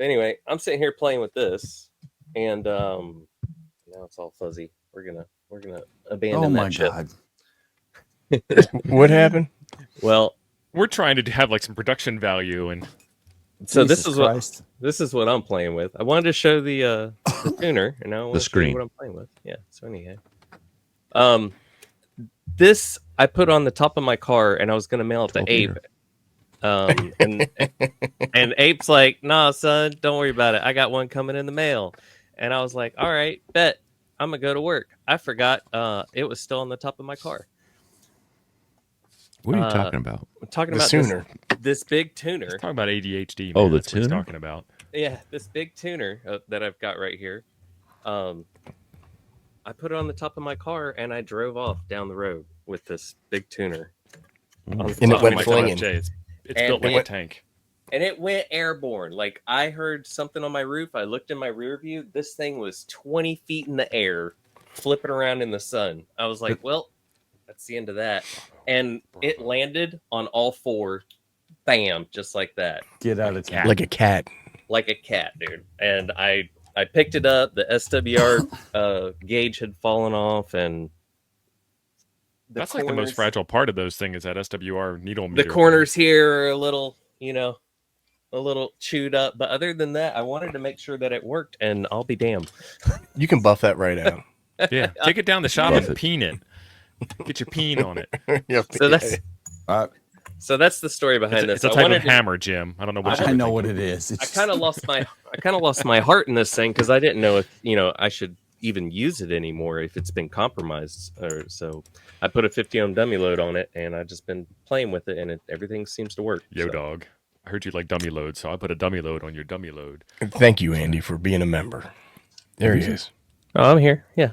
Anyway, I'm sitting here playing with this, and now it's all fuzzy. We're gonna Oh abandon my that ship. God. What happened? Well, We're trying to have like some production value, and so Jesus Christ. this is what I'm playing with. I wanted to show the tuner, and now I want to show you screen. what I'm playing with. Yeah. So anyhow, this I put on the top of my car, and I was gonna mail it to 12 Abe. meter. And Ape's like, "Nah, son, don't worry about it. I got one coming in the mail." And I was like, "All right, bet. I'm gonna go to work." I forgot it was still on the top of my car. What are you talking about? I'm talking The about sooner. this big tuner. talking about ADHD. Man. Oh, the That's what he's tuner? talking about. Yeah, this big tuner that I've got right here. I put it on the top of my car and I drove off down the road with this big tuner. Mm. On the And it top went of my flinging. car. Jay, it's And built like it- a tank. And it went airborne. Like I heard something on my roof. I looked in my rear view. This thing was 20 feet in the air, flipping around in the sun. I was like, well, that's the end of that. And it landed on all four. Bam, just like that. Get out of town. Like a cat. Like a cat, dude. And I picked it up. The SWR gauge had fallen off, and That's like the most fragile part of those things is that SWR needle meter. The corners here are a little, a little chewed up. But other than that, I wanted to make sure that it worked, and I'll be damned. You can buff that right out. Yeah, take it down the shop Buff and it. peen it. Get your peen on it. Yep. So that's Uh, so that's the story behind It's this. a I type of wanted hammer, Jim. I don't know what I you're know thinking. what it is. I kind of lost my heart in this thing because I didn't know if I should even use it anymore if it's been compromised. Or so I put a 50 ohm dummy load on it, and I've just been playing with it, and everything seems to work. Yo, so. dog. I heard you like dummy load, so I put a dummy load on your dummy load. Thank you, Andy, for being a member. There he is. Oh, I'm here. Yeah.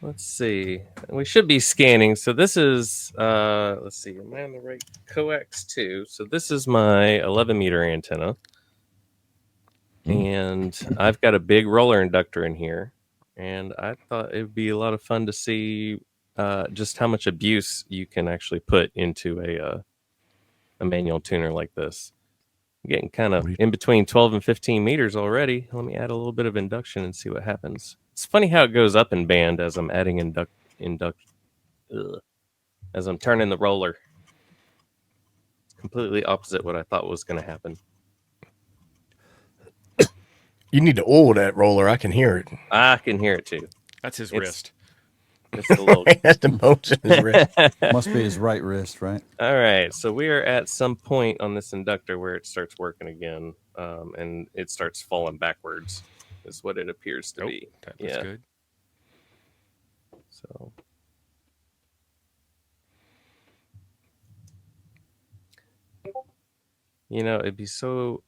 Let's see. We should be scanning. So this is let's see. Am I on the right coax 2? So this is my 11 meter antenna. And I've got a big roller inductor in here. And I thought it would be a lot of fun to see just how much abuse you can actually put into a manual tuner like this. I'm getting kind of in between 12 and 15 meters already. Let me add a little bit of induction and see what happens. It's funny how it goes up in band as I'm adding as I'm turning the roller. It's completely opposite what I thought was going to happen. You need to oil that roller. I can hear it. I can hear it too. That's his It's- wrist. It's a little. That's the most in his wrist. Must be his right wrist, right? All right, so we are at some point on this inductor where it starts working again, and it starts falling backwards. Is what it appears to Nope, be. that looks Yeah. good. So. It'd be so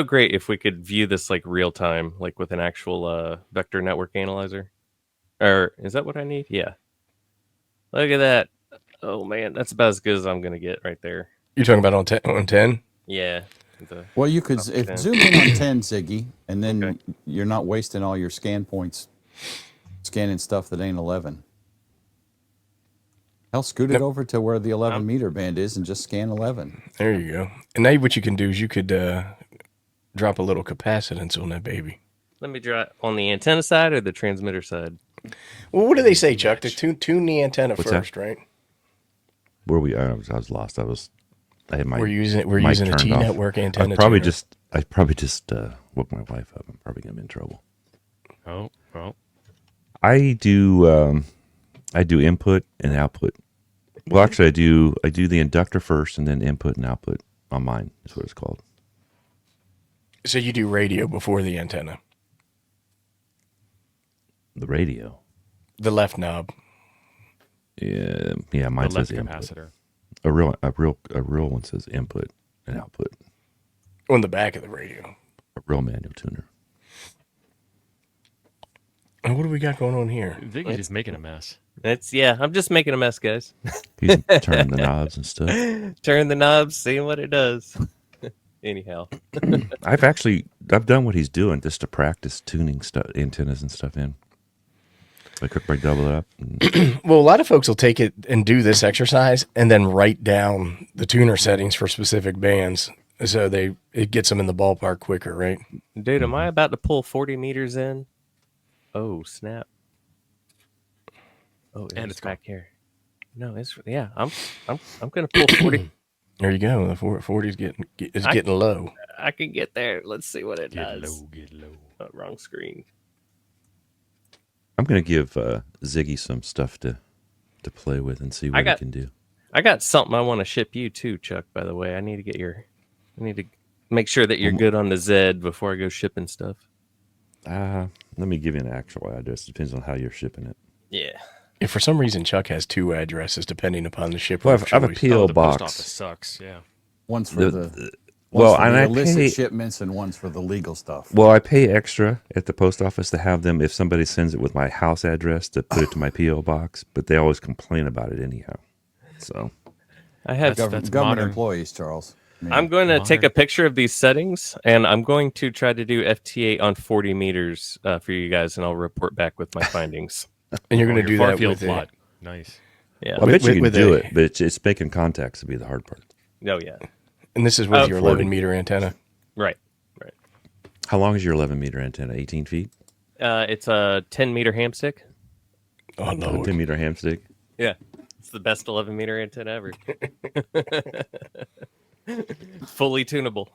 great if we could view this like real time, like with an actual vector network analyzer. Or is that what I need? Yeah. Look at that. Oh man, that's about as good as I'm gonna get right there. You're talking about on 10? Yeah. Well, you could Okay. zoom in on 10, Ziggy, and then Okay. you're not wasting all your scan points scanning stuff that ain't 11. Hell, scoot it over to where the 11 meter band is and just scan 11. There you go. And now what you can do is you could drop a little capacitance on that baby. Let me draw on the antenna side or the transmitter side. Well, what do they say, Chuck? To tune the antenna What's first, right? Where we? I was lost. I had my. We're using mic a turned T off. network antenna. I probably tuner. just woke my wife up. I'm probably gonna be in trouble. Oh, well. I do input and output. Well, actually, I do the inductor first, and then input and output on mine. Is what it's called. So you do radio before the antenna, The radio. the left knob. Yeah. The Mine left says input. capacitor. A real one says input and output. On the back of the radio. A real manual tuner. And what do we got going on here? Ziggy's just making a mess. I'm just making a mess, guys. He's turning the knobs and stuff. Turn the knobs, seeing what it does. Anyhow. I've done what he's doing just to practice tuning stuff, antennas and stuff in. I could break double it up. Well, a lot of folks will take it and do this exercise and then write down the tuner settings for specific bands. So it gets them in the ballpark quicker, right? Dude, am I about to pull 40 meters in? Oh, snap. Oh, And it's gone. back here. No, it's yeah. I'm gonna pull 40. There you go. The 40's getting low. I can get there. Let's see what it Get does. low, get low. Oh, wrong screen. I'm gonna give Ziggy some stuff to play with and see what he can do. I got something I want to ship you too, Chuck. By the way, I need to make sure that you're good on the Zed before I go shipping stuff. Let me give you an actual address. Depends on how you're shipping it. Yeah. If for some reason Chuck has 2 addresses, depending upon the shipper, Well, of I have a choice. P.O. the box. post office sucks. Yeah. One's for well, for and the I illicit pay. shipments and one's for the legal stuff. Well, I pay extra at the post office to have them if somebody sends it with my house address to put it to my P.O. box, but they always complain about it anyhow. So I have. That's Government modern. employees, Charles. I mean, I'm going to take modern. a picture of these settings, and I'm going to try to do FT8 on 40 meters for you guys, and I'll report back with my findings. And you're Oh, going to your do far that field with plot. Nice. Yeah. well, I bet you can with do a- it, but it's making contacts to be the hard part. Oh yeah. And this is with your 40. 11-meter antenna. Right. How long is your 11-meter antenna? 18 feet? It's a 10-meter ham stick. Oh, A Lord. 10-meter ham stick? Yeah. It's the best 11-meter antenna ever. Fully tunable.